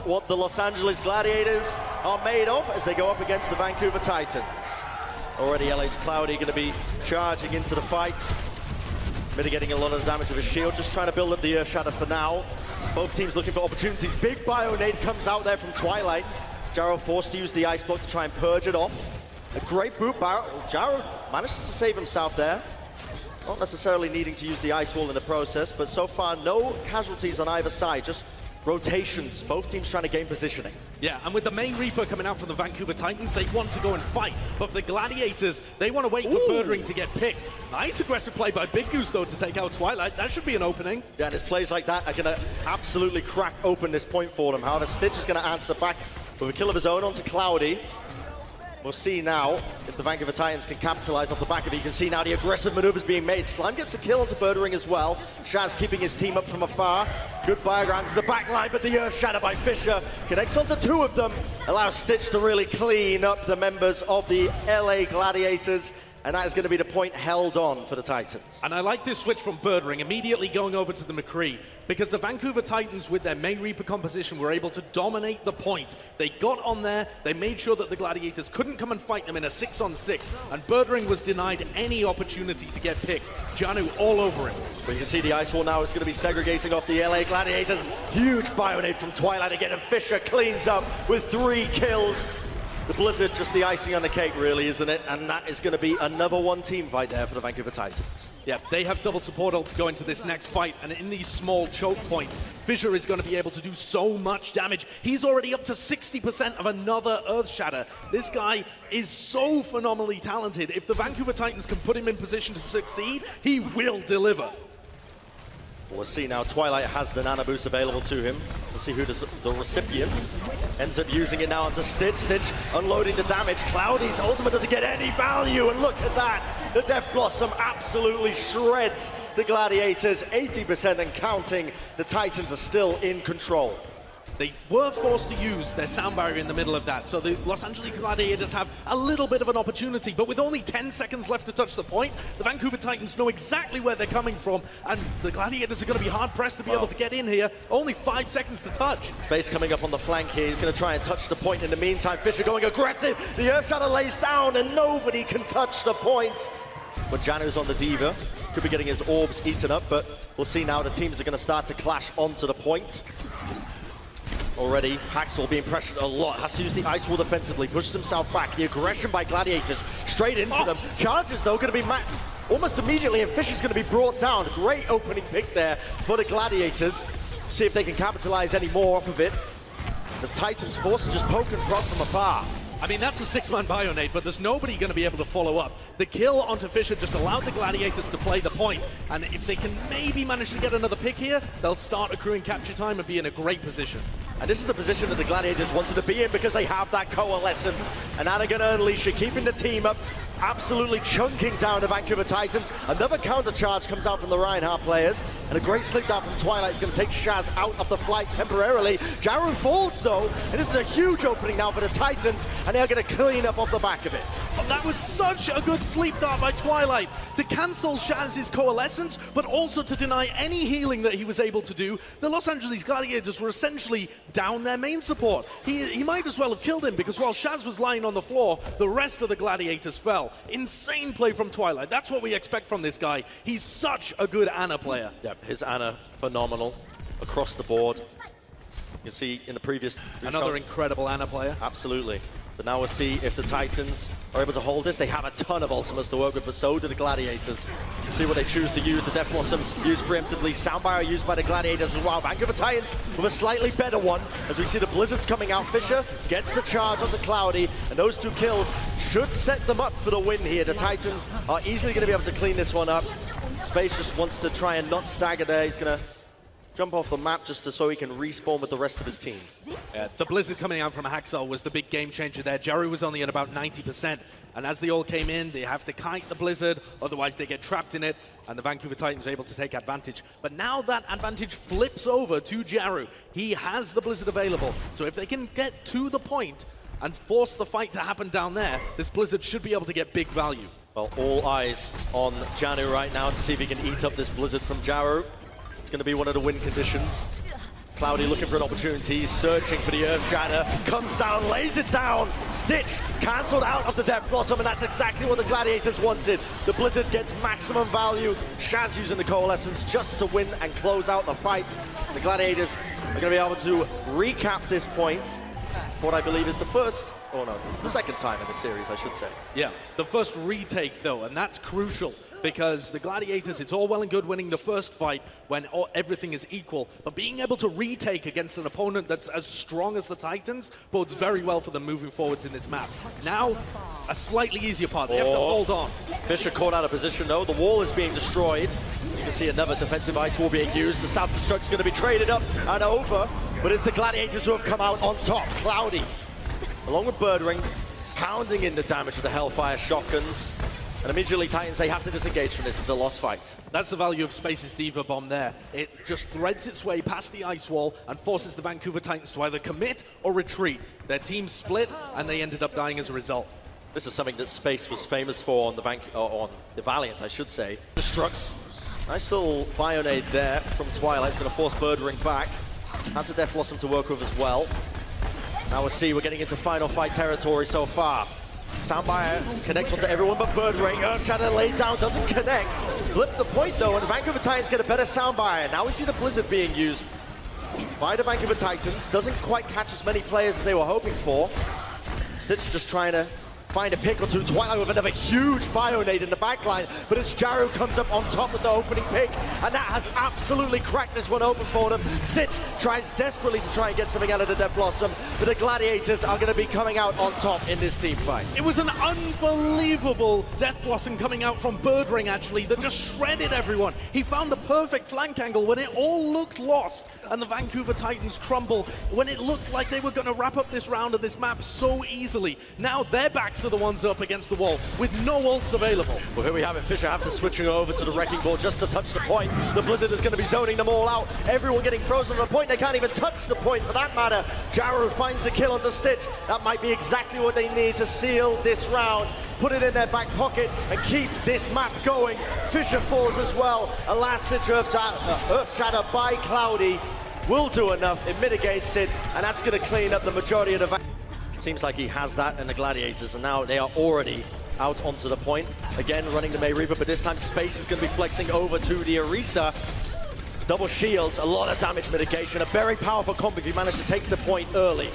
what the Los Angeles Gladiators are made of as they go up against the Vancouver Titans. Already LH Cloudy going to be charging into the fight, mitigating a lot of the damage of his shield, just trying to build up the Earth Shatter for now. Both teams looking for opportunities. Big Bionade comes out there from Twilight. Jaro forced to use the Ice Block to try and purge it off. A great boot. Jaro manages to save himself there. Not necessarily needing to use the Ice Wall in the process, but so far no casualties on either side, just rotations. Both teams trying to gain positioning. Yeah, and with the main Reaper coming out from the Vancouver Titans, they want to go and fight. But for the Gladiators, they want to wait for Birdring to get picked. Nice aggressive play by Big Goose, though, to take out Twilight. That should be an opening. Yeah, and his plays like that are going to absolutely crack open this point for them. However, Stitch is going to answer back with a kill of his own onto Cloudy. We'll see now if the Vancouver Titans can capitalize off the back of it. You can see now the aggressive maneuvers being made. Slime gets the kill onto Birdring as well. Shaz keeping his team up from afar. Good bioground to the back line, but the Earth Shatter by Fisher connects onto two of them. Allows Stitch to really clean up the members of the LA Gladiators. And that is going to be the point held on for the Titans. And I like this switch from Birdring, immediately going over to the McCree, because the Vancouver Titans, with their main Reaper composition, were able to dominate the point. They got on there, they made sure that the Gladiators couldn't come and fight them in a 6-on-6, and Birdring was denied any opportunity to get picks. Janu all over him. But you can see the Ice Wall now is going to be segregating off the LA Gladiators. Huge Bionade from Twilight again, and Fisher cleans up with 3 kills. The Blizzard, just the icing on the cake, really, isn't it? And that is going to be another one-team fight there for the Vancouver Titans. Yeah, they have double support ults going into this next fight, and in these small choke points, Fisher is going to be able to do so much damage. He's already up to 60% of another Earth Shatter. This guy is so phenomenally talented. If the Vancouver Titans can put him in position to succeed, he will deliver. We'll see now. Twilight has the Nana Boost available to him. We'll see who does the recipient ends up using it now onto Stitch. Stitch unloading the damage. Cloudy's ultimate doesn't get any value, and look at that. The Death Blossom absolutely shreds the Gladiators, 80% and counting. The Titans are still in control. They were forced to use their sound barrier in the middle of that, so the Los Angeles Gladiators have a little bit of an opportunity, but with only 10 seconds left to touch the point, the Vancouver Titans know exactly where they're coming from, and the Gladiators are going to be hard-pressed to be able to get in here. Only 5 seconds to touch. Space coming up on the flank here. He's going to try and touch the point. In the meantime, Fisher going aggressive. The Earth Shatter lays down, and nobody can touch the point. But Janu's on the Diva. Could be getting his orbs eaten up, but we'll see now the teams are going to start to clash onto the point. Already, Haxel being pressured a lot, has to use the Ice Wall defensively, pushes himself back. The aggression by Gladiators, straight into them. Charges, though, going to be almost immediately, and Fisher's going to be brought down. Great opening pick there for the Gladiators. See if they can capitalize any more off of it. The Titans forced to just poke and prod from afar. I mean, that's a 6-man Bionade, but there's nobody going to be able to follow up. The kill onto Fisher just allowed the Gladiators to play the point, and if they can maybe manage to get another pick here, they'll start accruing capture time and be in a great position. And this is the position that the Gladiators wanted to be in because they have that coalescence, and now they're going to unleash it, keeping the team up, absolutely chunking down the Vancouver Titans. Another counter charge comes out from the Reinhardt players, and a great slip down from Twilight is going to take Shaz out of the flight temporarily. Jaru falls though, and this is a huge opening now for the Titans, and they're going to clean up off the back of it. Oh, that was such a good sleep dart by Twilight to cancel Shaz's coalescence, but also to deny any healing that he was able to do. The Los Angeles Gladiators were essentially down their main support. He might as well have killed him, because while Shaz was lying on the floor, the rest of the Gladiators fell. Insane play from Twilight. That's what we expect from this guy. He's such a good Ana player. Yep, his Ana, phenomenal across the board. You can see in the previous... Another incredible Ana player. Absolutely. But now we'll see if the Titans are able to hold this. They have a ton of ultimates to work with, but so do the Gladiators. See what they choose to use. The Death Blossom used preemptively. Sound barrier used by the Gladiators as well. Vancouver Titans with a slightly better one as we see the Blizzards coming out. Fisher gets the charge onto Cloudy, and those 2 kills should set them up for the win here. The Titans are easily going to be able to clean this one up. Space just wants to try and not stagger there. He's going to jump off the map just so he can respawn with the rest of his team. The Blizzard coming out from Haxel was the big game changer there. Jaru was only at about 90%, and as they all came in, they have to kite the Blizzard, otherwise they get trapped in it, and the Vancouver Titans are able to take advantage. But now that advantage flips over to Jaru. He has the Blizzard available, so if they can get to the point and force the fight to happen down there, this Blizzard should be able to get big value. Well, all eyes on Janu right now to see if he can eat up this Blizzard from Jaru. It's going to be one of the win conditions. Cloudy looking for an opportunity, searching for the Earth Shatter, comes down, lays it down. Stitch cancelled out of the Death Blossom, and that's exactly what the Gladiators wanted. The Blizzard gets maximum value. Shaz using the Coalescence just to win and close out the fight. The Gladiators are going to be able to recap this point, what I believe is the second time in the series, I should say. Yeah, the first retake though, and that's crucial. Because the Gladiators, it's all well and good winning the first fight when everything is equal, but being able to retake against an opponent that's as strong as the Titans bodes very well for them moving forwards in this map. Now, a slightly easier part. They have to hold on. Fisher caught out of position though. The wall is being destroyed. You can see another defensive ice wall being used. The self-destruct's going to be traded up and over, but it's the Gladiators who have come out on top. Cloudy, along with Birdring, pounding in the damage of the Hellfire shotguns. And immediately Titans, they have to disengage from this. It's a lost fight. That's the value of Space's Diva Bomb there. It just threads its way past the ice wall and forces the Vancouver Titans to either commit or retreat. Their team split, and they ended up dying as a result. This is something that Space was famous for on the Valiant, I should say. Destructs. Nice little Bionade there from Twilight. It's going to force Birdring back. Has a Death Blossom to work with as well. Now we'll see, we're getting into final fight territory so far. Soundbire connects onto everyone but Birdring. Earth Shatter laid down, doesn't connect. Flip the point though, and the Vancouver Titans get a better Soundbire. Now we see the Blizzard being used by the Vancouver Titans. Doesn't quite catch as many players as they were hoping for. Stitch just trying to find a pick or two. Twilight with another huge Bionade in the backline, but it's Jaru comes up on top with the opening pick, and that has absolutely cracked this one open for them. Stitch tries desperately to try and get something out of the Death Blossom, but the Gladiators are going to be coming out on top in this team fight. It was an unbelievable Death Blossom coming out from Birdring, actually, that just shredded everyone. He found the perfect flank angle when it all looked lost, and the Vancouver Titans crumble when it looked like they were going to wrap up this round of this map so easily. Now their backs are the ones up against the wall with no ults available. Well, here we have it. Fisher after switching over to the Wrecking Ball just to touch the point. The Blizzard is going to be zoning them all out. Everyone getting frozen on the point. They can't even touch the point for that matter. Jaru finds the kill onto Stitch. That might be exactly what they need to seal this round. Put it in their back pocket and keep this map going. Fisher falls as well. A last-ditch Earth Shatter by Cloudy will do enough. It mitigates it, and that's going to clean up the majority of the... Seems like he has that in the Gladiators, and now they are already out onto the point. Again, running the May Reaper, but this time Space is going to be flexing over to the Orisa. Double shields, a lot of damage mitigation, a very powerful combo if you manage to take the point early.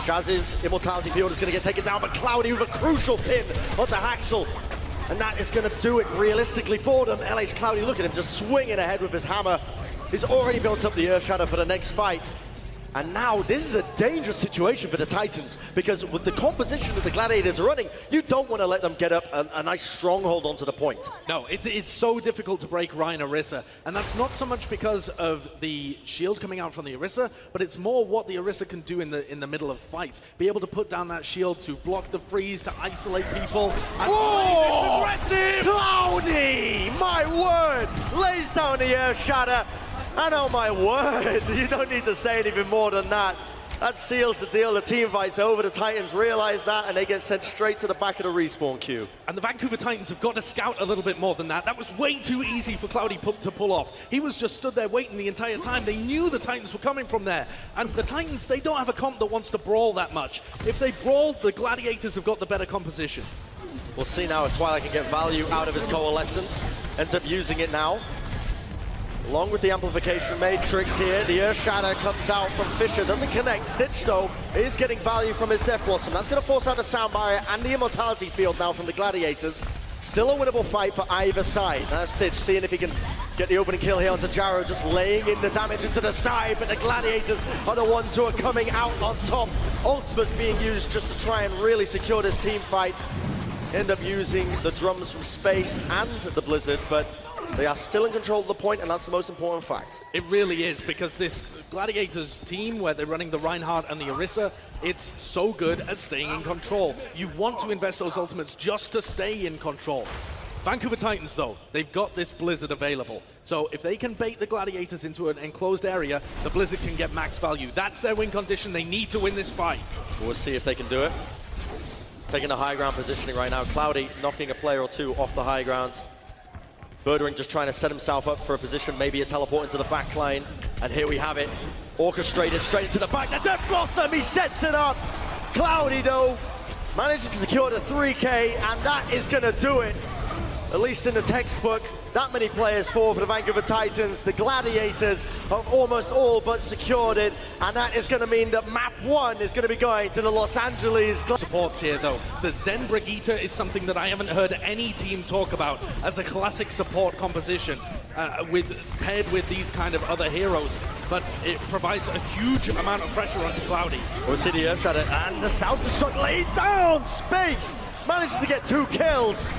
Shaz's Immortality Field is going to get taken down, but Cloudy with a crucial pin onto Haxel. And that is going to do it realistically for them. LA's Cloudy, look at him just swinging ahead with his hammer. He's already built up the Earth Shatter for the next fight. And now this is a dangerous situation for the Titans, because with the composition that the Gladiators are running, you don't want to let them get up a nice stronghold onto the point. No, it's so difficult to break Ryan Orisa, and that's not so much because of the shield coming out from the Orisa, but it's more what the Orisa can do in the middle of fights. Be able to put down that shield to block the freeze, to isolate people. Oh, it's aggressive! Cloudy! My word! Lays down the Earth Shatter. And oh my word, you don't need to say anything more than that. That seals the deal. The team fights over. The Titans realize that, and they get sent straight to the back of the respawn queue. And the Vancouver Titans have got to scout a little bit more than that. That was way too easy for Cloudy to pull off. He was just stood there waiting the entire time. They knew the Titans were coming from there. And the Titans, they don't have a comp that wants to brawl that much. If they brawl, the Gladiators have got the better composition. We'll see now if Twilight can get value out of his Coalescence. Ends up using it now. Along with the amplification matrix here, the Earth Shatter comes out from Fisher, doesn't connect. Stitch, though, is getting value from his Death Blossom. That's going to force out the Soundbire and the Immortality Field now from the Gladiators. Still a winnable fight for either side. Now Stitch seeing if he can get the opening kill here onto Jaro, just laying in the damage into the side, but the Gladiators are the ones who are coming out on top. Ultimate's being used just to try and really secure this team fight. End up using the drums from Space and the Blizzard, but they are still in control of the point, and that's the most important fact. It really is, because this Gladiators team, where they're running the Reinhardt and the Orisa, it's so good at staying in control. You want to invest those ultimates just to stay in control. Vancouver Titans, though, they've got this Blizzard available. So if they can bait the Gladiators into an enclosed area, the Blizzard can get max value. That's their win condition. They need to win this fight. We'll see if they can do it. Taking the high ground positioning right now. Cloudy knocking a player or two off the high ground. Birdering just trying to set himself up for a position, maybe a teleport into the back line. And here we have it. Orchestrated straight into the back. The Death Blossom, he sets it up. Cloudy, though, manages to secure the 3K, and that is going to do it. At least in the textbook, that many players for the Vancouver Titans. The Gladiators have almost all but secured it, and that is going to mean that map 1 is going to be going to the Los Angeles Gladiators. Supports here, though. The Zen Brigitte is something that I haven't heard any team talk about as a classic support composition, paired with these kind of other heroes. But it provides a huge amount of pressure onto Cloudy. We'll see the Earthshatter, and the South Destruct laid down. Space manages to get 2 kills.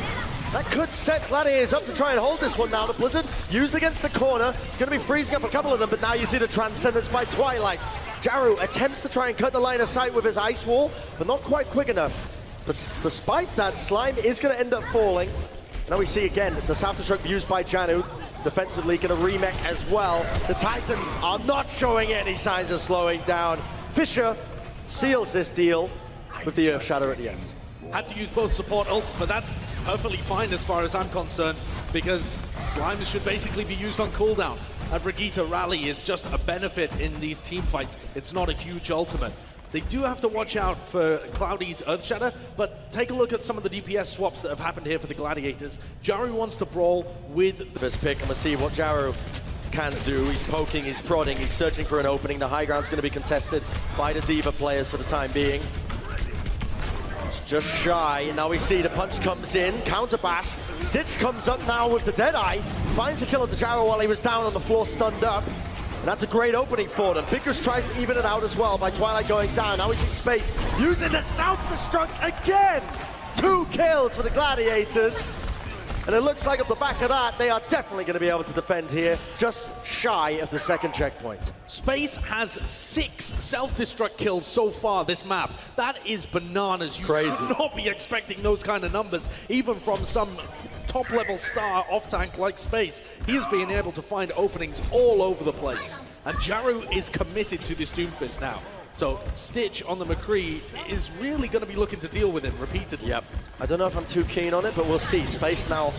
That could set Gladiators up to try and hold this one now. The Blizzard used against the corner. It's going to be freezing up a couple of them, but now you see the Transcendence by Twilight. Jaru attempts to try and cut the line of sight with his Ice Wall, but not quite quick enough. Despite that, Slime is going to end up falling. Now we see again the South Destruct used by Janu. Defensively going to remake as well. The Titans are not showing any signs of slowing down. Fisher seals this deal with the Earthshatter at the end. Had to use both support ults, but that's perfectly fine as far as I'm concerned, because Slime should basically be used on cooldown. And Brigitte Rally is just a benefit in these team fights. It's not a huge ultimate. They do have to watch out for Cloudy's Earthshatter, but take a look at some of the DPS swaps that have happened here for the Gladiators. Jaru wants to brawl with the first pick, and we'll see what Jaru can do. He's poking, he's prodding, he's searching for an opening. The high ground's going to be contested by the D.Va players for the time being. Just shy, and now we see the punch comes in, counter bash. Stitch comes up now with the Deadeye, finds the kill onto Jaro while he was down on the floor, stunned up. And that's a great opening for them. Pickers tries to even it out as well by Twilight going down. Now we see Space using the South Destruct again. 2 kills for the Gladiators. And it looks like off the back of that, they are definitely going to be able to defend here, just shy of the second checkpoint. Space has 6 self-destruct kills so far this map. That is bananas. You should not be expecting those kind of numbers, even from some top-level star off-tank like Space. He is being able to find openings all over the place. And Jaru is committed to this Doomfist now. So Stitch on the McCree is really going to be looking to deal with him repeatedly. Yep. I don't know if I'm too keen on it, but we'll see. Space now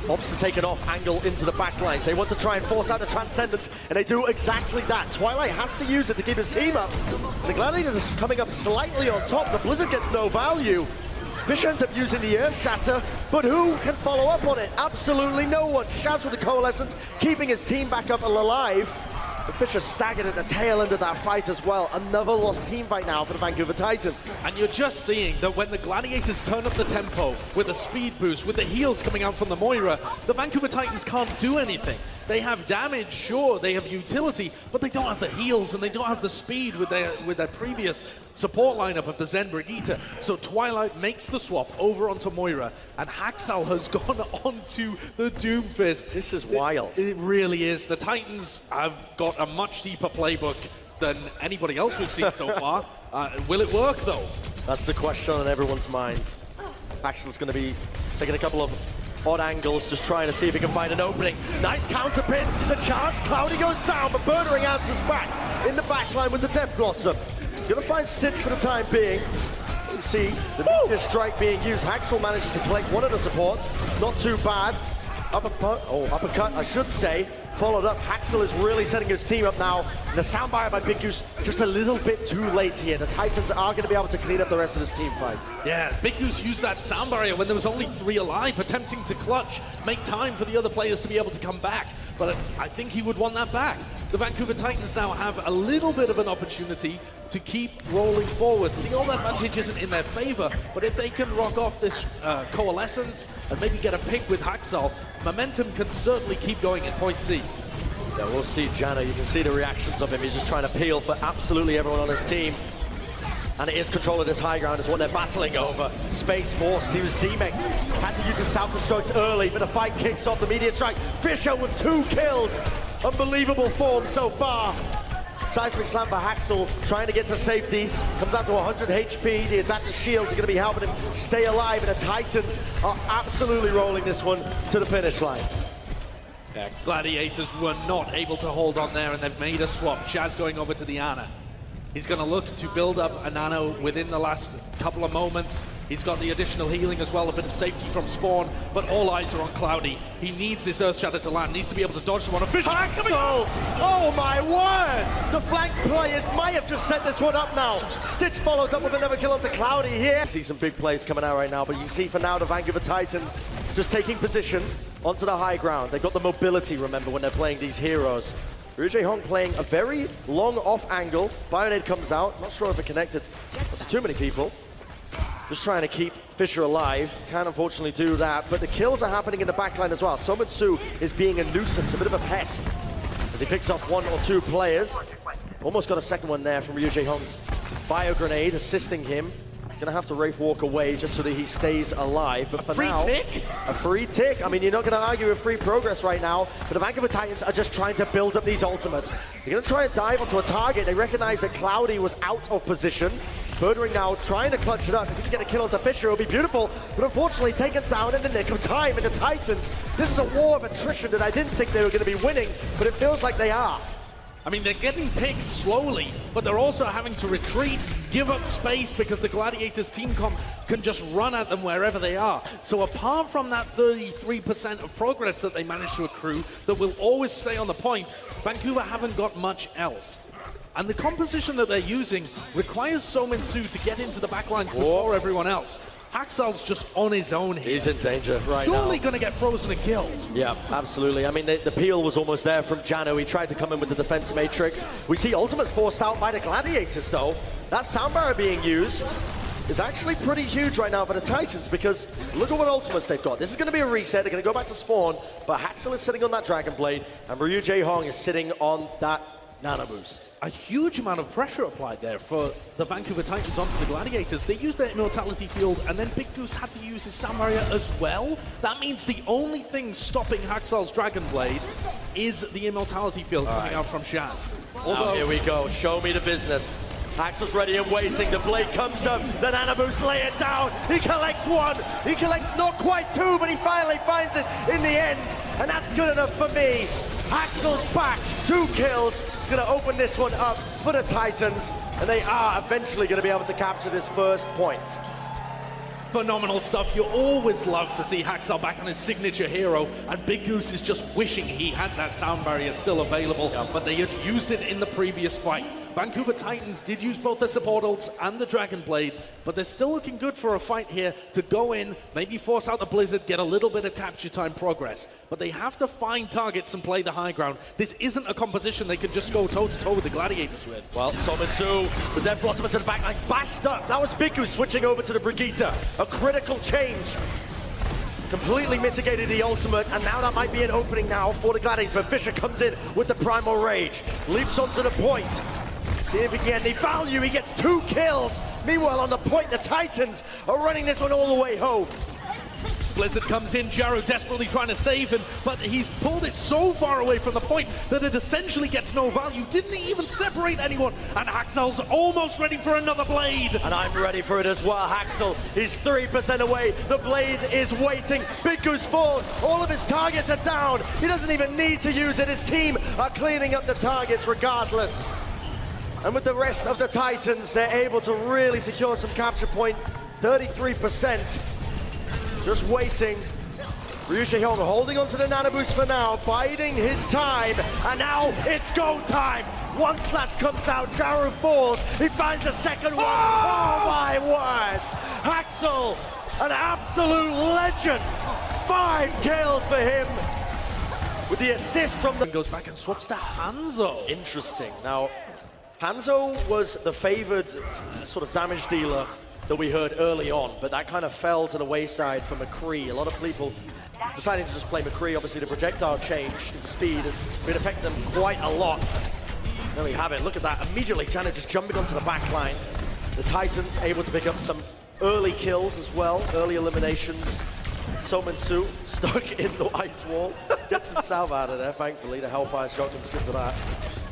opts to take an off angle into the back lines. They want to try and force out the Transcendence, and they do exactly that. Twilight has to use it to keep his team up. The Gladiators are coming up slightly on top. The Blizzard gets no value. Fish ends up using the Earthshatter, but who can follow up on it? Absolutely no one. Shaz with the Coalescence, keeping his team back up and alive. The Fisher staggered at the tail end of that fight as well. Another lost team fight now for the Vancouver Titans. And you're just seeing that when the Gladiators turn up the tempo with a speed boost, with the heals coming out from the Moira, the Vancouver Titans can't do anything. They have damage, sure, they have utility, but they don't have the heals and they don't have the speed with their previous support lineup of the Zen Brigitte. So Twilight makes the swap over onto Moira, and Haxal has gone onto the Doomfist. This is wild. It really is. The Titans have got a much deeper playbook than anybody else we've seen so far. Will it work, though? That's the question on everyone's mind. Haxal's going to be taking a couple of odd angles, just trying to see if he can find an opening. Nice counter pin, the charge, Cloudy goes down, but Birdering answers back in the back line with the Death Blossom. He's going to find Stitch for the time being. You see the Meteor Strike being used. Haxal manages to collect one of the supports, not too bad. Uppercut, I should say. Followed up, Haxal is really setting his team up now. And the soundbite by Big Goose just a little bit too late here. The Titans are going to be able to clean up the rest of this team fight. Yeah, Big Goose used that sound barrier when there was only 3 alive, attempting to clutch, make time for the other players to be able to come back. But I think he would want that back. The Vancouver Titans now have a little bit of an opportunity to keep rolling forwards. The ult advantage isn't in their favor, but if they can rock off this Coalescence and maybe get a pick with Haxal, momentum can certainly keep going at point C. Yeah, we'll see Jana. You can see the reactions of him. He's just trying to peel for absolutely everyone on his team. And it is control of this high ground is what they're battling over. Space forced, he was demeked. Had to use his South Destruct early, but the fight kicks off. The Meteor Strike. Fisher with 2 kills. Unbelievable form so far. Seismic Slam for Haxal, trying to get to safety. Comes out to 100 HP. The adaptive shields are going to be helping him stay alive, and the Titans are absolutely rolling this one to the finish line. Yeah, Gladiators were not able to hold on there, and they've made a swap. Chaz going over to the Ana. He's going to look to build up a nano within the last couple of moments. He's got the additional healing as well, a bit of safety from Spawn, but all eyes are on Cloudy. He needs this Earth Shatter to land, needs to be able to dodge someone. Official! Oh my word! The flank players might have just set this one up now. Stitch follows up with another kill onto Cloudy here. See some big plays coming out right now, but you see for now the Vancouver Titans just taking position onto the high ground. They've got the mobility, remember, when they're playing these heroes. Ryujay Hong playing a very long off angle. Bionade comes out, not sure if it connected to too many people. Just trying to keep Fisher alive. Can't unfortunately do that, but the kills are happening in the backline as well. Somitsu is being a nuisance, a bit of a pest, as he picks off 1 or 2 players. Almost got a second one there from Ryujay Hong's bio grenade, assisting him. Gonna have to Wraith walk away just so that he stays alive. But for now, a free tick. I mean, you're not gonna argue with free progress right now, but the Vancouver Titans are just trying to build up these ultimates. They're gonna try and dive onto a target. They recognize that Cloudy was out of position. Birdring now trying to clutch it up. If he can get a kill onto Fisher, it'll be beautiful. But unfortunately, taken down in the nick of time. And the Titans, this is a war of attrition that I didn't think they were going to be winning, but it feels like they are. I mean, they're getting picked slowly, but they're also having to retreat, give up space, because the Gladiators team comp can just run at them wherever they are. So apart from that 33% of progress that they managed to accrue, that will always stay on the point, Vancouver haven't got much else. And the composition that they're using requires Somitsu to get into the backline before everyone else. Haxal's just on his own here. He's in danger right now. Surely going to get frozen and killed. Yeah, absolutely. I mean, the peel was almost there from Jano. He tried to come in with the defense matrix. We see ultimates forced out by the Gladiators, though. That sound barrier being used is actually pretty huge right now for the Titans, because look at what ultimates they've got. This is going to be a reset. They're going to go back to spawn, but Haxal is sitting on that Dragon Blade, and Ryujay Hong is sitting on that Nano Boost. A huge amount of pressure applied there for the Vancouver Titans onto the Gladiators. They used their Immortality Field, and then Big Goose had to use his Sound Barrier as well. That means the only thing stopping Haxal's Dragon Blade is the Immortality Field coming out from Shaz. Although, here we go. Show me the business. Haxal's ready and waiting. The blade comes up. The Nano Boost lay it down. He collects 1. He collects not quite 2, but he finally finds it in the end. And that's good enough for me. Haxal's back. 2 kills. He's going to open this one up for the Titans. And they are eventually going to be able to capture this first point. Phenomenal stuff. You always love to see Haxal back on his signature hero, and Big Goose is just wishing he had that sound barrier still available, but they had used it in the previous fight. Vancouver Titans did use both the support ults and the Dragon Blade, but they're still looking good for a fight here to go in, maybe force out the Blizzard, get a little bit of capture time progress. But they have to find targets and play the high ground. This isn't a composition they can just go toe-to-toe with the Gladiators with. Well, Somitsu, the Death Blossom into the back line, bashed up. That was Big Goose switching over to the Brigitte. A critical change. Completely mitigated the ultimate, and now that might be an opening now for the Gladiators, but Fisher comes in with the Primal Rage. Leaps onto the point. See if he can get any value. He gets 2 kills. Meanwhile, on the point, the Titans are running this one all the way home. Blizzard comes in, Jaro desperately trying to save him, but he's pulled it so far away from the point that it essentially gets no value. Didn't even separate anyone, and Haxal's almost ready for another blade. And I'm ready for it as well. Haxal is 3% away. The blade is waiting. Big Goose falls. All of his targets are down. He doesn't even need to use it. His team are cleaning up the targets regardless. And with the rest of the Titans, they're able to really secure some capture point. 33%. Just waiting. Ryujay Hong holding onto the Nano Boost for now, biding his time. And now it's go time. 1 slash comes out, Jaro falls. He finds a second one. Oh my word. Haxal, an absolute legend. 5 kills for him. With the assist from the... Goes back and swaps to Hanzo. Interesting. Now, Hanzo was the favored sort of damage dealer that we heard early on, but that kind of fell to the wayside for McCree. A lot of people deciding to just play McCree. Obviously, the projectile change in speed has been affecting them quite a lot. There we have it. Look at that. Immediately, Janet just jumping onto the back line. The Titans able to pick up some early kills as well, early eliminations. Somitsu stuck in the ice wall. Gets some salve out of there, thankfully. The Hellfire shotgun's good for that.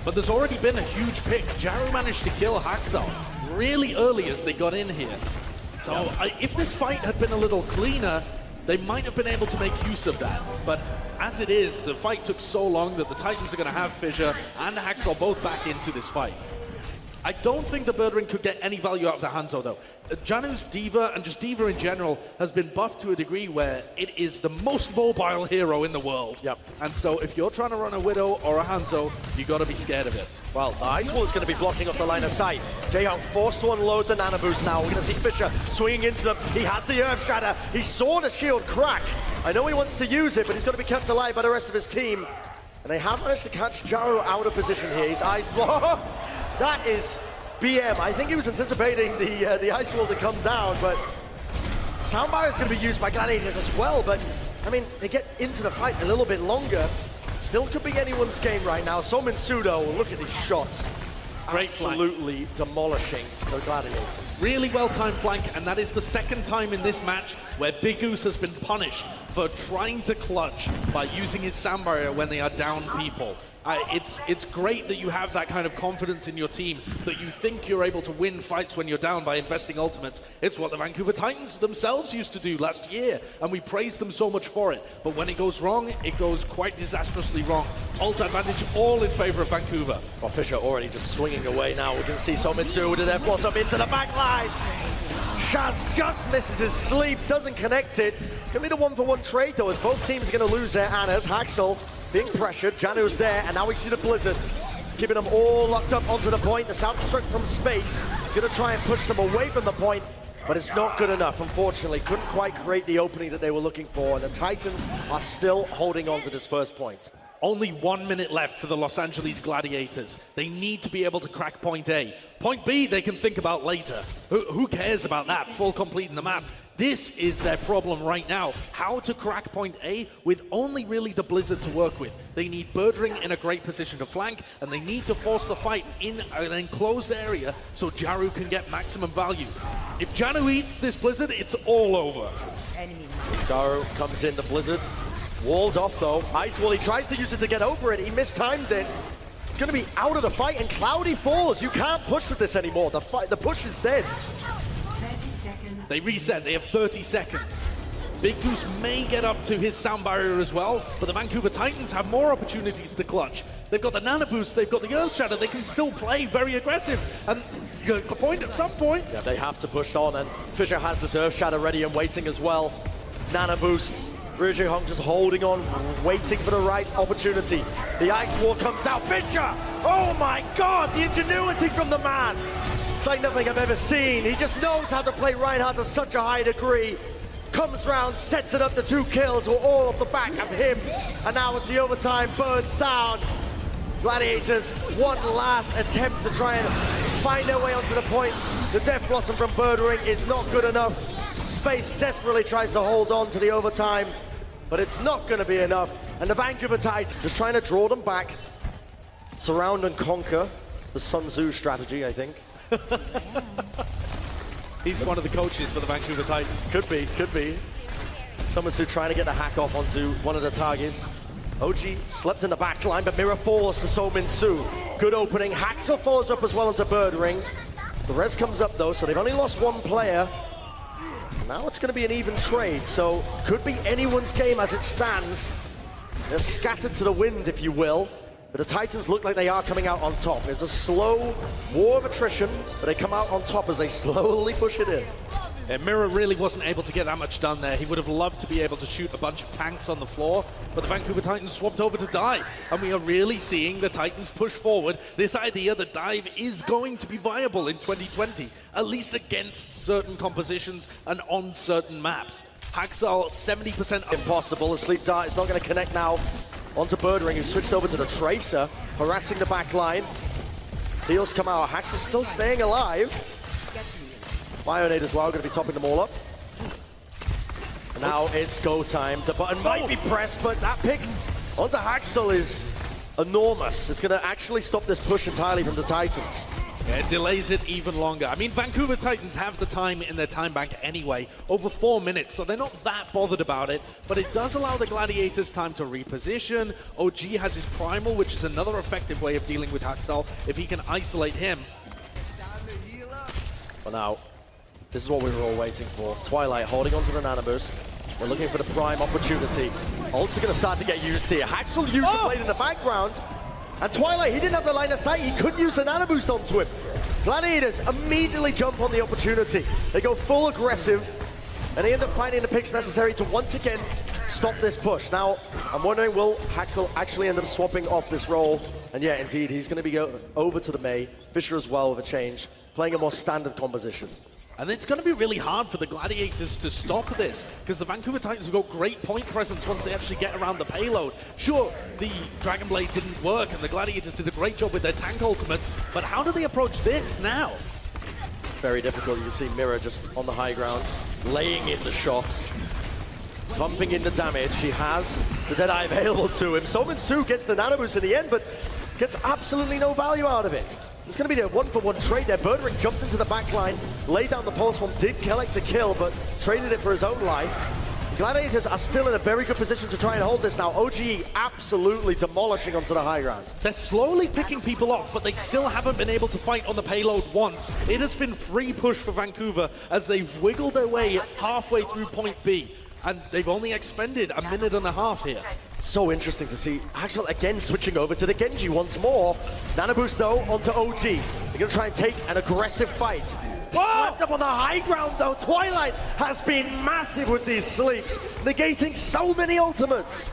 But there's already been a huge pick. Jaro managed to kill Haxal really early as they got in here. So if this fight had been a little cleaner, they might have been able to make use of that. But as it is, the fight took so long that the Titans are going to have Fisher and Haxal both back into this fight. I don't think the Birdring could get any value out of the Hanzo, though. Janu's D.Va, and just D.Va in general, has been buffed to a degree where it is the most mobile hero in the world. Yep. And so if you're trying to run a Widow or a Hanzo, you got to be scared of it. Well, the Ice Wall is going to be blocking off the line of sight. Jayhawk forced to unload the Nano Boost now. We're going to see Fisher swinging into them. He has the Earth Shatter. He saw the shield crack. I know he wants to use it, but he's got to be kept alive by the rest of his team. And they have managed to catch Jaro out of position here. His eyes blocked. That is BM. I think he was anticipating the Ice Wall to come down, but Soundbar is going to be used by Gladiators as well. But, I mean, they get into the fight a little bit longer. Still could be anyone's game right now. Somin Sudo, look at these shots. Great Absolutely demolishing the Gladiators. Really well-timed flank, and that is the second time in this match where Big Goose has been punished for trying to clutch by using his sound barrier when they are down people. It's great that you have that kind of confidence in your team, that you think you're able to win fights when you're down by investing ultimates. It's what the Vancouver Titans themselves used to do last year, and we praised them so much for it. But when it goes wrong, it goes quite disastrously wrong. Ult advantage all in favor of Vancouver. Well, Fisher already just swinging away now. We can see Somitsu with the Death Blossom into the back line. Shaz just misses his sleep, doesn't connect it. It's going to be the 1-for-1 trade, though, as both teams are going to lose their Annas. Haxel being pressured, Janu's there, and now we see the Blizzard keeping them all locked up onto the point. The Self-Destruct from space is going to try and push them away from the point, but it's not good enough, unfortunately. Couldn't quite create the opening that they were looking for, and the Titans are still holding on to this first point. Only 1 minute left for the Los Angeles Gladiators. They need to be able to crack point A. Point B, they can think about later. Who cares about that? Full complete in the map. This is their problem right now. How to crack point A with only really the Blizzard to work with. They need Birdring in a great position to flank, and they need to force the fight in an enclosed area so Jaru can get maximum value. If Janu eats this Blizzard, it's all over. Jaru comes in, the Blizzard. Walled off though. Ice Wall, he tries to use it to get over it. He mistimed it. It's going to be out of the fight, and Cloudy falls. You can't push with this anymore. The push is dead. 30 seconds. They reset. They have 30 seconds. Big Goose may get up to his sound barrier as well, but the Vancouver Titans have more opportunities to clutch. They've got the Nano Boost, they've got the Earth Shatter, they can still play very aggressive. And the point at some point. Yeah, they have to push on, and Fisher has this Earth Shatter ready and waiting as well. Nano Boost. Rijie Hong just holding on, waiting for the right opportunity. The Ice Wall comes out. Fisher! Oh my God, the ingenuity from the man! It's like nothing I've ever seen. He just knows how to play Reinhardt to such a high degree. Comes round, sets it up, the 2 kills were all off the back of him. And now it's the overtime, Birds down. Gladiators, one last attempt to try and find their way onto the point. The Death Blossom from Birdring is not good enough. Space desperately tries to hold on to the overtime, but it's not going to be enough. And the Vancouver Titans just trying to draw them back. Surround and conquer, the Sun Tzu strategy, I think. He's one of the coaches for the Vancouver Titans. Could be, could be. Somitsu trying to get the hack off onto one of the targets. OG slept in the back line, but Mirror falls to Somin Su. Good opening. Haxel follows up as well into Birdring. The res comes up though, so they've only lost 1 player. Now it's going to be an even trade, so could be anyone's game as it stands. They're scattered to the wind, if you will, but the Titans look like they are coming out on top. It's a slow war of attrition, but they come out on top as they slowly push it in. Yeah, Mirror really wasn't able to get that much done there. He would have loved to be able to shoot a bunch of tanks on the floor, but the Vancouver Titans swapped over to dive, and we are really seeing the Titans push forward this idea that dive is going to be viable in 2020, at least against certain compositions and on certain maps. Haxel, 70% Impossible. The Sleep Dart is not going to connect now onto Birdring, who switched over to the Tracer, harassing the back line. Heals come out. Haxel's still staying alive. Bionade as well, going to be topping them all up. And now it's go time. The button might be pressed, but that pick onto Haxel is enormous. It's going to actually stop this push entirely from the Titans. Yeah, it delays it even longer. I mean, Vancouver Titans have the time in their time bank anyway, over 4 minutes, so they're not that bothered about it, but it does allow the Gladiators time to reposition. OG has his Primal, which is another effective way of dealing with Haxel, if he can isolate him. For now, this is what we were all waiting for. Twilight holding onto the Nano Boost. They're looking for the prime opportunity. Ults are going to start to get used here. Haxel used the blade in the background. And Twilight, he didn't have the line of sight. He couldn't use the Nano Boost onto him. Gladiators immediately jump on the opportunity. They go full aggressive, and they end up finding the picks necessary to once again stop this push. Now, I'm wondering, will Haxel actually end up swapping off this role? And yeah, indeed, he's going to be over to the Mei. Fisher as well with a change, playing a more standard composition. And it's going to be really hard for the Gladiators to stop this, because the Vancouver Titans have got great point presence once they actually get around the payload. Sure, the Dragon Blade didn't work, and the Gladiators did a great job with their tank ultimates, but how do they approach this now? Very difficult. You can see Mira just on the high ground, laying in the shots, pumping in the damage. He has the Deadeye available to him. Somin-Su gets the nano boost in the end, but gets absolutely no value out of it. It's going to be a one-for-one trade there. Birdring jumped into the back line, laid down the pulse bomb, did collect a kill, but traded it for his own life. The Gladiators are still in a very good position to try and hold this now. OGE absolutely demolishing onto the high ground. They're slowly picking people off, but they still haven't been able to fight on the payload once. It has been free push for Vancouver as they've wiggled their way halfway through point B. And they've only expended a minute and a half here. So interesting to see Axel again switching over to the Genji once more. Nano boost though onto OG. They're going to try and take an aggressive fight. Slapped up on the high ground though. Twilight has been massive with these sleeps, negating so many ultimates.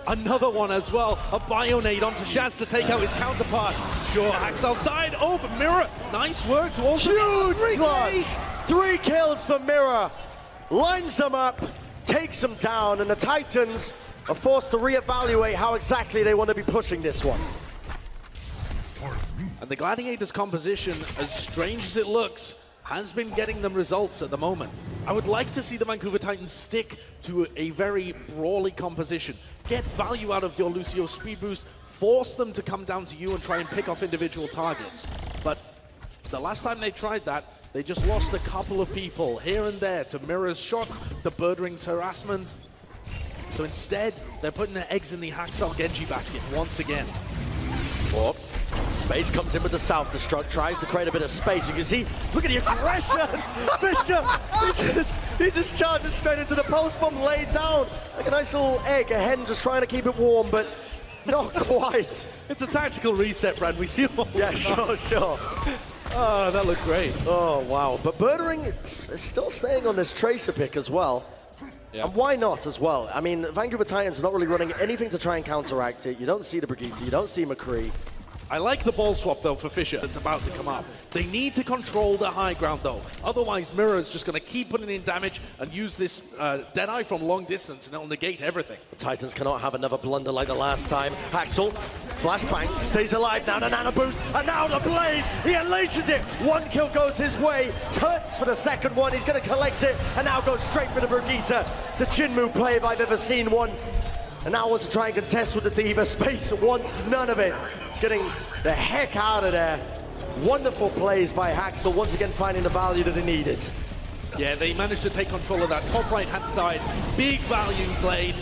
Another one as well, a Bionade onto Shaz to take out his counterpart. Sure, Axel's died. Oh, but Mira, nice work to also Huge clutch! 3 kills for Mira. Lines them up, takes them down, and the Titans are forced to reevaluate how exactly they want to be pushing this one. And the Gladiators' composition, as strange as it looks, has been getting them results at the moment. I would like to see the Vancouver Titans stick to a very brawly composition. Get value out of your Lucio speed boost, force them to come down to you and try and pick off individual targets. But the last time they tried that, they just lost a couple of people here and there to Mira's shots, to Birdring's harassment. So instead, they're putting their eggs in the Haxel Genji basket once again. Oh, Space comes in with the South Destruct, tries to create a bit of space. You can see, look at the aggression! Fisher, he just charges straight into the pulse bomb, laid down like a nice little egg, a hen just trying to keep it warm, but not quite. It's a tactical reset, Brad. We see them. Yeah, sure. Oh, that looked great. Oh, wow. But Birdring is still staying on this Tracer pick as well. Yeah. And why not as well? I mean, Vancouver Titans are not really running anything to try and counteract it. You don't see the Brigitte, you don't see McCree. I like the ball swap, though, for Fisher that's about to come up. They need to control the high ground, though. Otherwise, Mira is just going to keep putting in damage and use this Deadeye from long distance, and it'll negate everything. The Titans cannot have another blunder like the last time. Haxel, flashbang, stays alive, now the nano boost, and now the blade! He unleashes it! 1 kill goes his way, turns for the second one, he's going to collect it, and now goes straight for the Brigitte. It's a Jinmu play if I've ever seen one. And now wants to try and contest with the Diva. Space wants none of it. It's getting the heck out of there. Wonderful plays by Haxel, once again finding the value that he needed. Yeah, they managed to take control of that top right-hand side. Big value blade.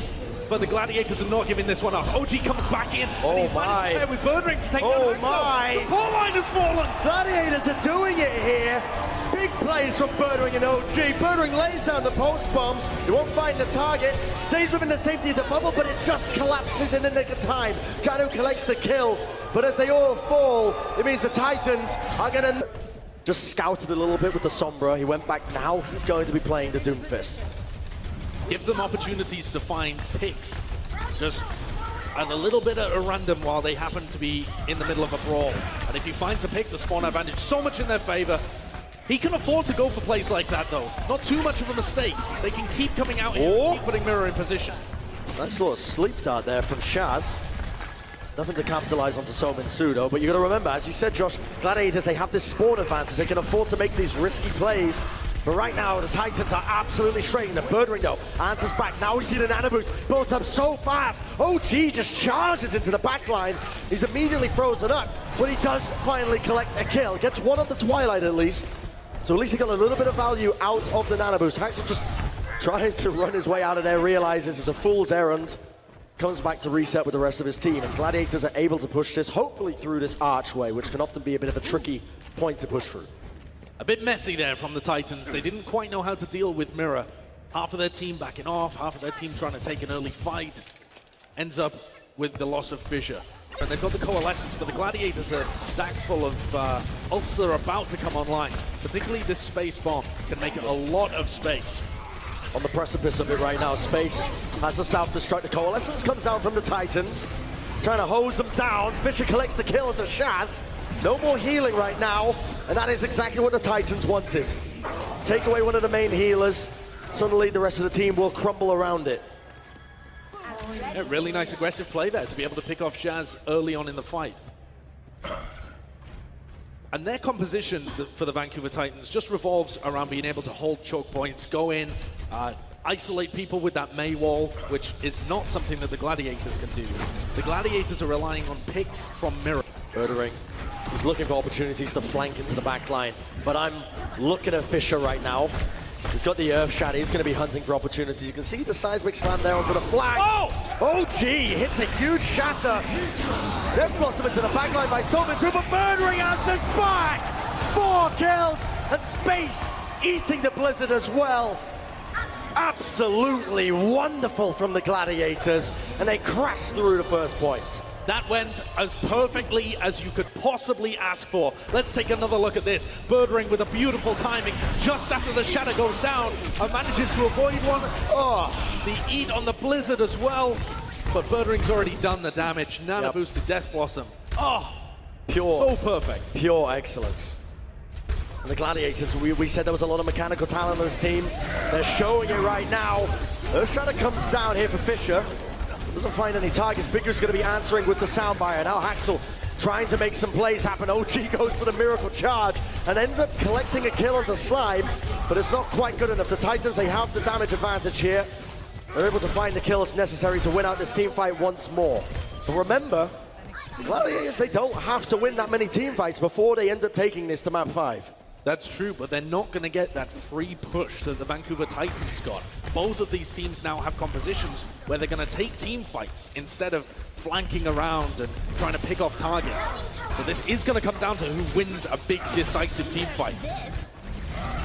But the Gladiators are not giving this one up. OG comes back in. Oh, and he's my. there with Birdring to take down Oh, Haxel. my. The ball line has fallen. Gladiators are doing it here. Big plays from Birdring and OG. Birdring lays down the post bomb. He won't find the target. Stays within the safety of the bubble, but it just collapses in the nick of time. Janu collects the kill, but as they all fall, it means the Titans are going to just scout it a little bit with the Sombra. He went back now. He's going to be playing the Doomfist. Gives them opportunities to find picks. Just at a little bit at a random while they happen to be in the middle of a brawl. And if he finds a pick, the spawn advantage so much in their favor. He can afford to go for plays like that, though. Not too much of a mistake. They can keep coming out here and keep putting Mira in position. Nice little sleep dart there from Shaz. Nothing to capitalize onto Somin-Su, though. But you got to remember, as you said, Josh, Gladiators, they have this spawn advantage. They can afford to make these risky plays. But right now, the Titans are absolutely straight. And the Birdring, though, answers back. Now we see the nano boost. Builds up so fast. OG just charges into the back line. He's immediately frozen up. But he does finally collect a kill. Gets one onto Twilight, at least. So at least he got a little bit of value out of the nano boost. Haxel just trying to run his way out of there, realizes it's a fool's errand. Comes back to reset with the rest of his team. And Gladiators are able to push this, hopefully through this archway, which can often be a bit of a tricky point to push through. A bit messy there from the Titans. They didn't quite know how to deal with Mira. Half of their team backing off, half of their team trying to take an early fight. Ends up with the loss of Fisher. And they've got the Coalescence, but the Gladiators are stacked full of ults that are about to come online. Particularly this Space Bomb can make a lot of space. On the precipice of it right now, Space has the self-destruct. The Coalescence comes down from the Titans, trying to hose them down. Fisher collects the kill into Shaz. No more healing right now, and that is exactly what the Titans wanted. Take away one of the main healers, suddenly the rest of the team will crumble around it. Yeah, really nice aggressive play there to be able to pick off Shaz early on in the fight. And their composition for the Vancouver Titans just revolves around being able to hold choke points, go in, isolate people with that May wall, which is not something that the Gladiators can do. The Gladiators are relying on picks from Mirror. Murdering. He's looking for opportunities to flank into the back line, but I'm looking at Fisher right now. He's got the Earth Shatter. He's going to be hunting for opportunities. You can see the seismic slam there onto the flag. Oh, gee, hits a huge shatter. Death Blossom into the back line by Sominsu, but murdering out his back. 4 kills, and Space eating the Blizzard as well. Absolutely wonderful from the Gladiators, and they crash through the first point. That went as perfectly as you could possibly ask for. Let's take another look at this. Birdring with a beautiful timing just after the shatter goes down and manages to avoid one. Oh, the eat on the Blizzard as well. But Birdring's already done the damage. Nano boost to Death Blossom. Oh, pure, so perfect. Pure excellence. And the Gladiators, we said there was a lot of mechanical talent on this team. They're showing it right now. Earthshatter comes down here for Fisher. Doesn't find any targets. Bigger's going to be answering with the Soundbire. Now Haxel trying to make some plays happen. OG goes for the miracle charge and ends up collecting a kill onto Slime, but it's not quite good enough. The Titans, they have the damage advantage here. They're able to find the kills necessary to win out this team fight once more. But remember, the Gladiators, they don't have to win that many team fights before they end up taking this to map 5. That's true, but they're not going to get that free push that the Vancouver Titans got. Both of these teams now have compositions where they're going to take team fights instead of flanking around and trying to pick off targets. So this is going to come down to who wins a big, decisive team fight.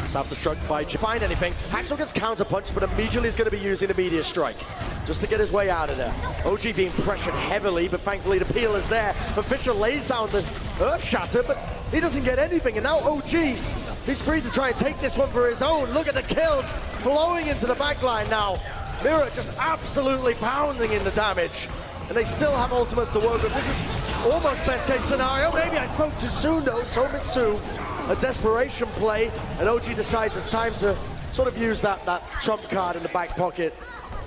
Self-destruct by find anything. Haxel gets counter-punched, but immediately is going to be using the Meteor Strike just to get his way out of there. OG being pressured heavily, but thankfully the peel is there. But Fisher lays down the Earth Shatter, but he doesn't get anything. And now OG, he's free to try and take this one for his own. Look at the kills flowing into the backline now. Mirror just absolutely pounding in the damage. And they still have ultimates to work with. This is almost best case scenario. Maybe I spoke too soon though. Somitsu, a desperation play, and OG decides it's time to sort of use that trump card in the back pocket.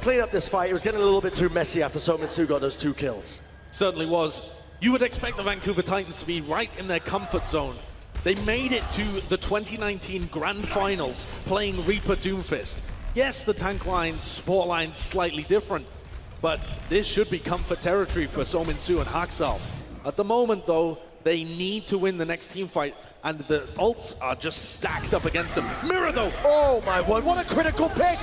Clean up this fight. It was getting a little bit too messy after Somitsu got those 2 kills. Certainly was. You would expect the Vancouver Titans to be right in their comfort zone. They made it to the 2019 Grand Finals playing Reaper Doomfist. Yes, the tank line's support line's slightly different, but this should be comfort territory for Sominsu and Haxal. At the moment, though, they need to win the next team fight, and the ults are just stacked up against them. Mirror, though! Oh my word, what a critical pick!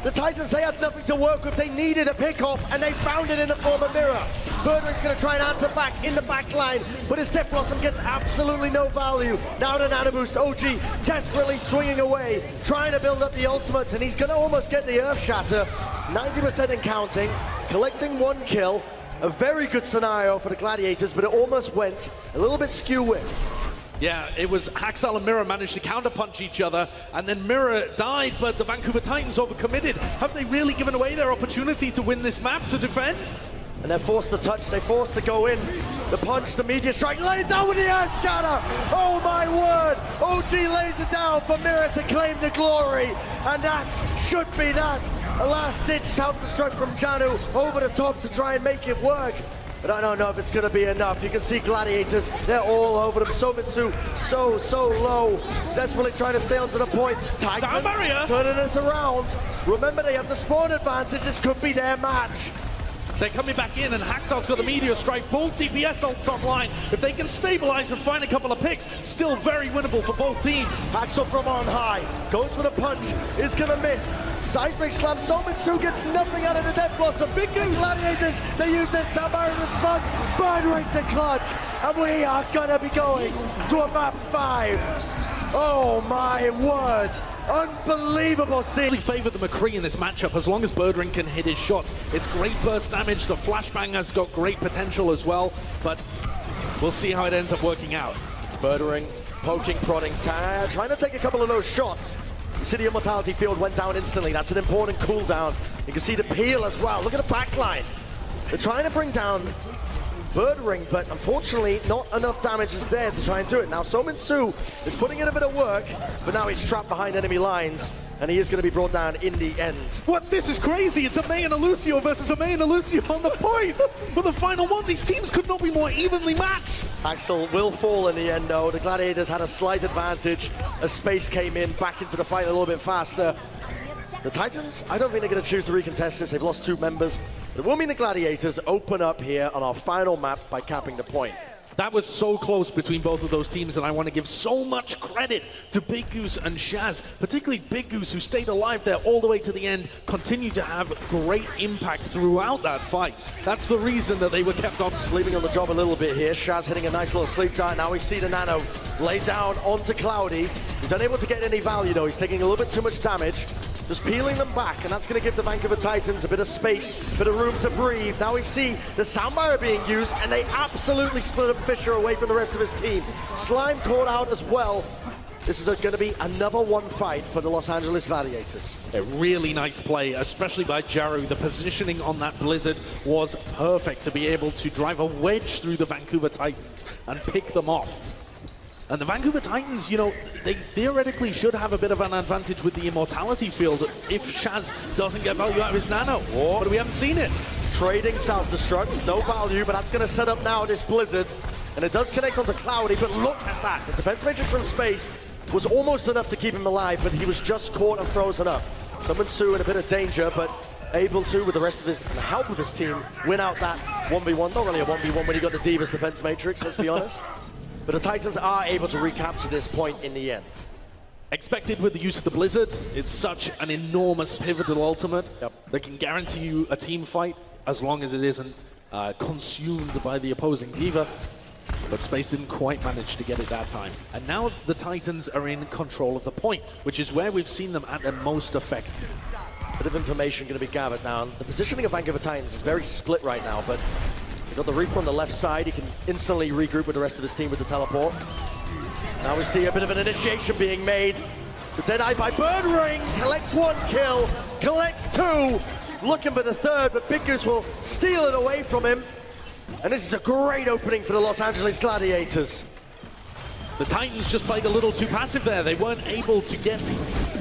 The Titans, they had nothing to work with. They needed a pick-off, and they found it in the form of Mirror. Birdring's going to try and answer back in the back line, but his Death Blossom gets absolutely no value. Now to Nano Boost, OG desperately swinging away, trying to build up the ultimates, and he's going to almost get the Earth Shatter. 90% and counting, collecting 1 kill. A very good scenario for the Gladiators, but it almost went a little bit skew-win. Yeah, it was Haxal and Mirror managed to counterpunch each other, and then Mirror died, but the Vancouver Titans overcommitted. Have they really given away their opportunity to win this map, to defend? And they're forced to touch, they're forced to go in. The punch, the Meteor Strike, laid down with the Earth Shatter! Oh my word! OG lays it down for Mirror to claim the glory, and that should be that. A last-ditch self-destruct from Janu over the top to try and make it work. But I don't know if it's going to be enough. You can see Gladiators, they're all over them. Somitsu, so low. Desperately trying to stay onto the point. Titan turning us around. Remember, they have the spawn advantage. This could be their match. They're coming back in, and Haxal's got the Meteor Strike. Both DPS ults online. If they can stabilize and find a couple of picks, still very winnable for both teams. Haxal from on high, goes for the punch, is gonna miss. Seismic slam, Somitsu gets nothing out of the Death Blossom. Big game Gladiators, they use their Soundbire in response. Birdring to clutch, and we are gonna be going to a map 5. Oh my word! Unbelievable scene! Really favored the McCree in this matchup as long as Birdring can hit his shots. It's great burst damage. The flashbang has got great potential as well, but we'll see how it ends up working out. Birdring, poking, prodding, trying to take a couple of those shots. You see the Immortality Field went down instantly. That's an important cooldown. You can see the peel as well. Look at the backline. They're trying to bring down Birdring, but unfortunately not enough damage is there to try and do it. Now Somin-Su is putting in a bit of work, but now he's trapped behind enemy lines, and he is going to be brought down in the end. What? This is crazy. It's a May and a Lucio versus a May and a Lucio on the point for the final one. These teams could not be more evenly matched. Axel will fall in the end though. The Gladiators had a slight advantage as Space came in back into the fight a little bit faster. The Titans, I don't think they're going to choose to recontest this. They've lost 2 members. But it will mean the Gladiators open up here on our final map by capping the point. That was so close between both of those teams, and I want to give so much credit to Big Goose and Shaz, particularly Big Goose, who stayed alive there all the way to the end, continued to have great impact throughout that fight. That's the reason that they were kept on. Sleeping on the job a little bit here. Shaz hitting a nice little sleep dart. Now we see the Nano lay down onto Cloudy. He's unable to get any value though. He's taking a little bit too much damage. Just peeling them back, and that's going to give the Vancouver Titans a bit of space, a bit of room to breathe. Now we see the soundbar being used, and they absolutely split up Fisher away from the rest of his team. Slime caught out as well. This is going to be another one fight for the Los Angeles Gladiators. A really nice play, especially by Jaru. The positioning on that Blizzard was perfect to be able to drive a wedge through the Vancouver Titans and pick them off. And the Vancouver Titans, you know, they theoretically should have a bit of an advantage with the Immortality Field if Shaz doesn't get value out of his Nano. But we haven't seen it. Trading self-destructs, no value, but that's going to set up now this Blizzard. And it does connect onto Cloudy, but look at that. The defense matrix from Space was almost enough to keep him alive, but he was just caught and frozen up. Somin-Su in a bit of danger, but able to, with the rest of his, and the help of his team, win out that 1v1. Not really a 1v1 when you got the Divas defense matrix, let's be honest. But the Titans are able to recapture this point in the end. Expected with the use of the Blizzard. It's such an enormous pivotal ultimate that can guarantee you a team fight as long as it isn't consumed by the opposing Diva. But Space didn't quite manage to get it that time. And now the Titans are in control of the point, which is where we've seen them at their most effective. Bit of information going to be gathered now. The positioning of Vancouver Titans is very split right now, but you've got the Reaper on the left side. He can instantly regroup with the rest of his team with the teleport. Now we see a bit of an initiation being made. The Deadeye by Birdring collects 1 kill, collects 2, looking for the 3rd, but Big Goose will steal it away from him. And this is a great opening for the Los Angeles Gladiators. The Titans just played a little too passive there. They weren't able to get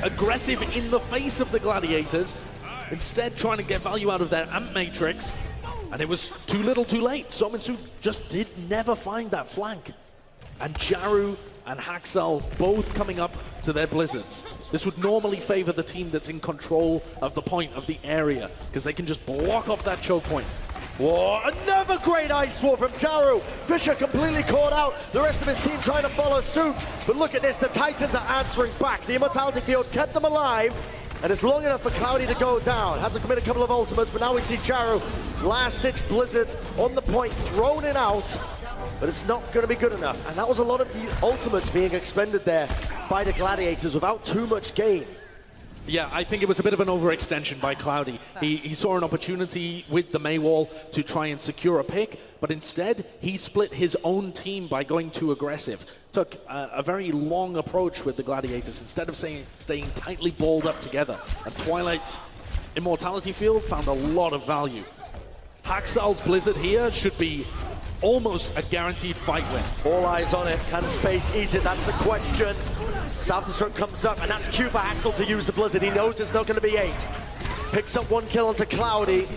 aggressive in the face of the Gladiators, instead trying to get value out of their Amp Matrix. And it was too little too late. Somin-Su just did never find that flank. And Jaru and Haxal both coming up to their Blizzards. This would normally favor the team that's in control of the point of the area, because they can just block off that choke point. Whoa, another great ice wall from Jaru. Fisher completely caught out. The rest of his team trying to follow suit. But look at this, the Titans are answering back. The Immortality Field kept them alive. And it's long enough for Cloudy to go down. Had to commit a couple of ultimates, but now we see Jaru, last-ditch Blizzard on the point, thrown it out. But it's not going to be good enough. And that was a lot of the ultimates being expended there by the Gladiators without too much gain. Yeah, I think it was a bit of an overextension by Cloudy. He saw an opportunity with the Maywall to try and secure a pick, but instead he split his own team by going too aggressive. Took a very long approach with the Gladiators instead of staying tightly balled up together. And Twilight's Immortality Field found a lot of value. Haxal's Blizzard here should be almost a guaranteed fight win. All eyes on it. Can Space eat it? That's the question. Self-destruct comes up, and that's cue for Axel to use the Blizzard. He knows it's not going to be 8. Picks up 1 kill onto Cloudy.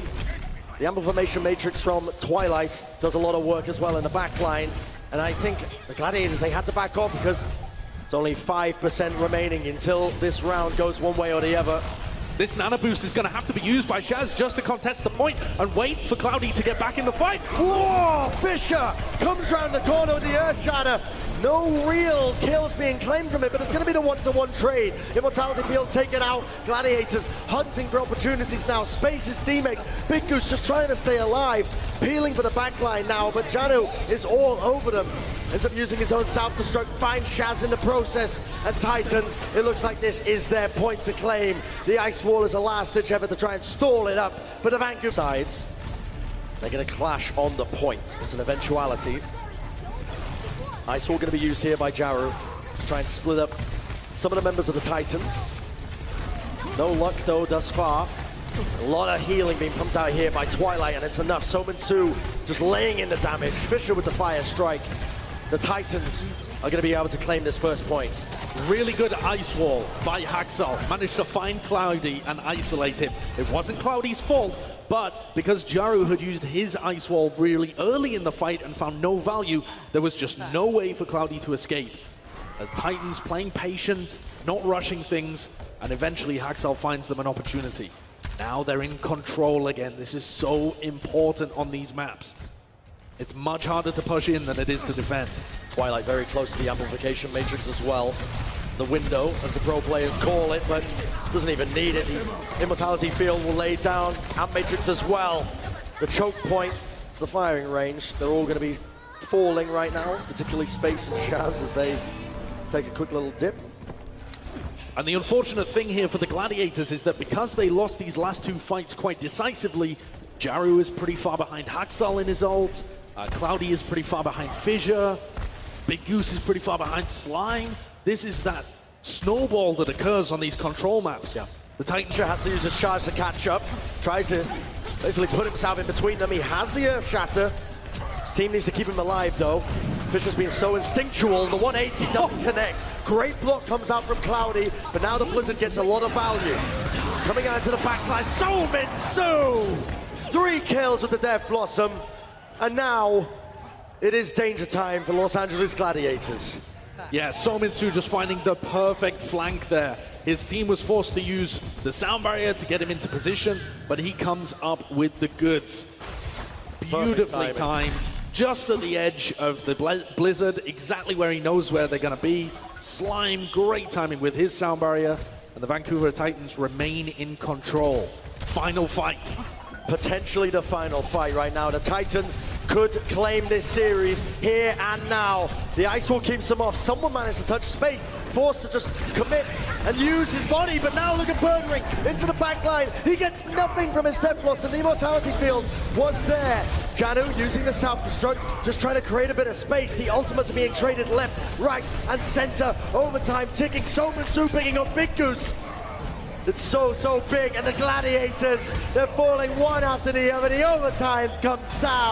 The Amber Formation Matrix from Twilight does a lot of work as well in the back lines. And I think the Gladiators, they had to back off because it's only 5% remaining until this round goes one way or the other. This Nano Boost is going to have to be used by Shaz just to contest the point and wait for Cloudy to get back in the fight. Whoa! Fisher comes round the corner with the Earth Shatter. No real kills being claimed from it, but it's going to be the one-to-one trade. Immortality Field taken out. Gladiators hunting for opportunities now. Space his teammates. Big Goose just trying to stay alive. Peeling for the backline now, but Janu is all over them. Ends up using his own self-destruct, finds Shaz in the process, and Titans, it looks like this is their point to claim. The Ice Wall is a last-ditch effort to try and stall it up, but the Vancouver sides, they're going to clash on the point. It's an eventuality. Ice Wall going to be used here by Jaru to try and split up some of the members of the Titans. No luck though thus far. A lot of healing being pumped out here by Twilight, and it's enough. Somin Su just laying in the damage. Fisher with the fire strike. The Titans are going to be able to claim this first point. Really good ice wall by Haxel. Managed to find Cloudy and isolate him. It wasn't Cloudy's fault, but because Jaru had used his ice wall really early in the fight and found no value, there was just no way for Cloudy to escape. The Titans playing patient, not rushing things, and eventually Haxel finds them an opportunity. Now they're in control again. This is so important on these maps. It's much harder to push in than it is to defend. Twilight very close to the amplification matrix as well. The window, as the pro players call it, but doesn't even need it. The Immortality Field will lay down. Amp matrix as well. The choke point, it's the firing range. They're all going to be falling right now, particularly Space and Shaz as they take a quick little dip. And the unfortunate thing here for the Gladiators is that because they lost these last two fights quite decisively, Jaru is pretty far behind Haxel in his ult. Cloudy is pretty far behind Fissure. Big Goose is pretty far behind Slime. This is that snowball that occurs on these control maps. Yeah. The Titan has to use his charge to catch up. Tries to basically put himself in between them. He has the Earth Shatter. His team needs to keep him alive though. Fisher's been so instinctual. The 180 doesn't connect. Great block comes out from Cloudy, but now the Blizzard gets a lot of value. Coming out into the backline, Somin Su! 3 kills with the Death Blossom. And now, it is danger time for Los Angeles Gladiators. Yeah, Somin Su just finding the perfect flank there. His team was forced to use the sound barrier to get him into position, but he comes up with the goods. Beautifully timed, just at the edge of the Blizzard, exactly where he knows where they're going to be. Slime, great timing with his sound barrier, and the Vancouver Titans remain in control. Final fight. Potentially the final fight right now. The Titans could claim this series here and now. The Ice Wall keeps them off. Someone managed to touch Space, forced to just commit and use his body, but now look at Burn Ring into the back line. He gets nothing from his Death Loss, and the Immortality Field was there. Janu using the self-destruct, just trying to create a bit of space. The ultimates are being traded left, right, and center. Overtime ticking. Somin Su picking up Big Goose. It's so big, and the Gladiators, they're falling one after the other. The overtime comes down.